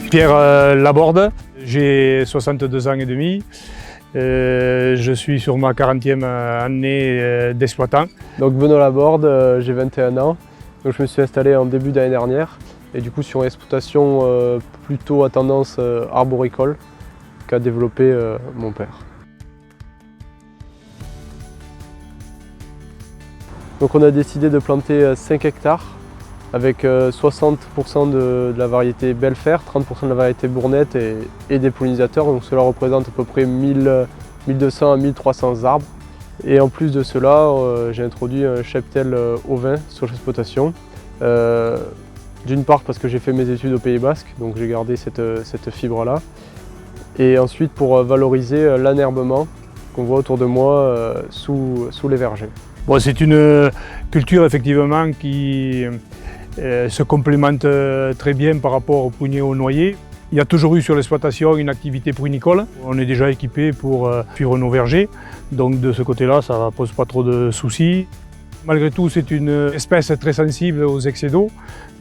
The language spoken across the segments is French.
Pierre Laborde, j'ai 62 ans et demi. Je suis sur ma 40e année d'exploitant. Donc Benoît Laborde, j'ai 21 ans. Donc je me suis installé en début d'année dernière et du coup sur une exploitation plutôt à tendance arboricole qu'a développé mon père. Donc on a décidé de planter 5 hectares avec 60% de la variété Belfer, 30% de la variété Bournette et des pollinisateurs. Donc cela représente à peu près 1200 à 1300 arbres. Et en plus de cela, j'ai introduit un cheptel ovin sur l'exploitation. D'une part parce que j'ai fait mes études au Pays Basque, donc j'ai gardé cette fibre-là. Et ensuite pour valoriser l'enherbement qu'on voit autour de moi sous les vergers. Bon, c'est une culture effectivement qui se complémente très bien par rapport au prunier au noyer. Il y a toujours eu sur l'exploitation une activité prunicole. On est déjà équipé pour suivre nos vergers, donc de ce côté-là, ça ne pose pas trop de soucis. Malgré tout, c'est une espèce très sensible aux excès d'eau,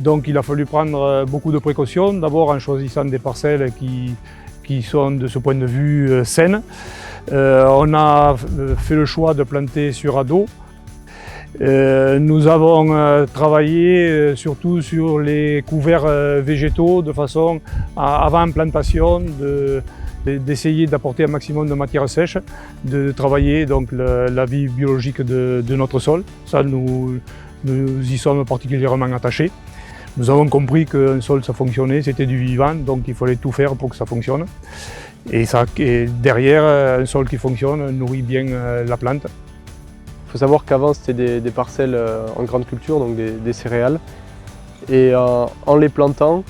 donc il a fallu prendre beaucoup de précautions. D'abord en choisissant des parcelles qui sont de ce point de vue saines. On a fait le choix de planter sur radeau. Nous avons travaillé surtout sur les couverts végétaux de façon, avant plantation, d'essayer d'apporter un maximum de matière sèche, de travailler donc la vie biologique de notre sol. Ça, nous y sommes particulièrement attachés. Nous avons compris qu'un sol, ça fonctionnait, c'était du vivant, donc il fallait tout faire pour que ça fonctionne. Et derrière, un sol qui fonctionne nourrit bien la plante. Il faut savoir qu'avant c'était des parcelles en grande culture, donc des céréales. Et en les plantant,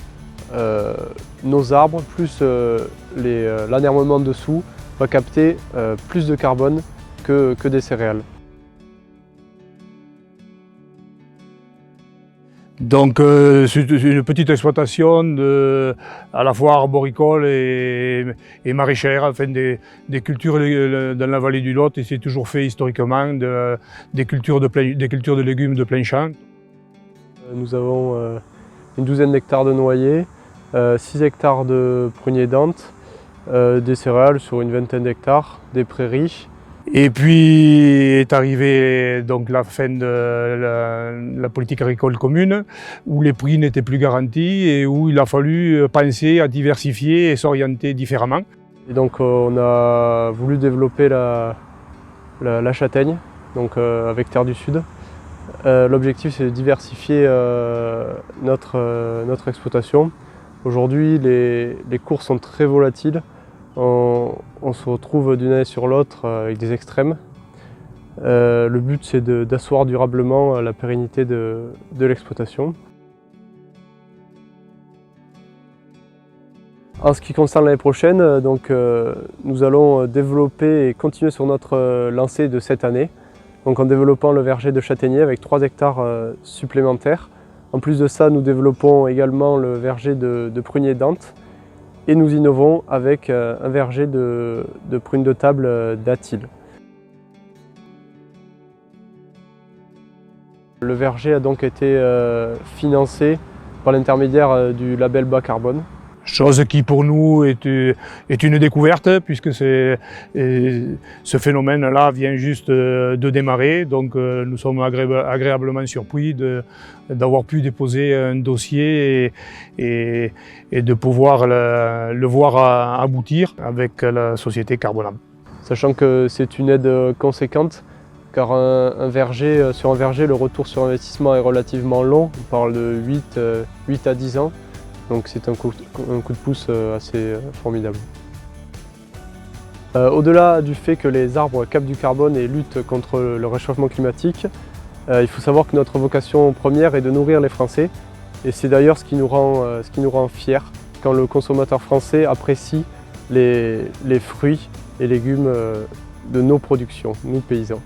nos arbres plus l'enherbement dessous va capter plus de carbone que des céréales. Donc c'est une petite exploitation à la fois arboricole et maraîchère, enfin des cultures dans la vallée du Lot, et c'est toujours fait historiquement des cultures de légumes de plein champ. Nous avons une douzaine d'hectares de noyers, 6 hectares de pruniers d'Ante, des céréales sur une vingtaine d'hectares, des prairies. Et puis est arrivée donc la fin de la politique agricole commune, où les prix n'étaient plus garantis et où il a fallu penser à diversifier et s'orienter différemment. Et donc on a voulu développer la châtaigne, donc avec Terre du Sud. L'objectif c'est de diversifier notre exploitation. Aujourd'hui les cours sont très volatiles. On se retrouve d'une année sur l'autre avec des extrêmes. Le but c'est d'asseoir durablement la pérennité de l'exploitation. En ce qui concerne l'année prochaine, donc, nous allons développer et continuer sur notre lancée de cette année, donc en développant le verger de châtaignier avec 3 hectares supplémentaires. En plus de ça, nous développons également le verger de pruniers d'Ante. Et nous innovons avec un verger de prunes de table d'Atil. Le verger a donc été financé par l'intermédiaire du label bas carbone. Chose qui pour nous est une découverte, puisque ce phénomène-là vient juste de démarrer. Donc nous sommes agréablement surpris d'avoir pu déposer un dossier et de pouvoir le voir aboutir avec la société Carbonam. Sachant que c'est une aide conséquente, car sur un verger, le retour sur investissement est relativement long. On parle de 8 à 10 ans. Donc c'est un coup de pouce assez formidable. Au-delà du fait que les arbres captent du carbone et luttent contre le réchauffement climatique, il faut savoir que notre vocation première est de nourrir les Français. Et c'est d'ailleurs ce qui nous rend fiers quand le consommateur français apprécie les fruits et légumes de nos productions, nous paysans.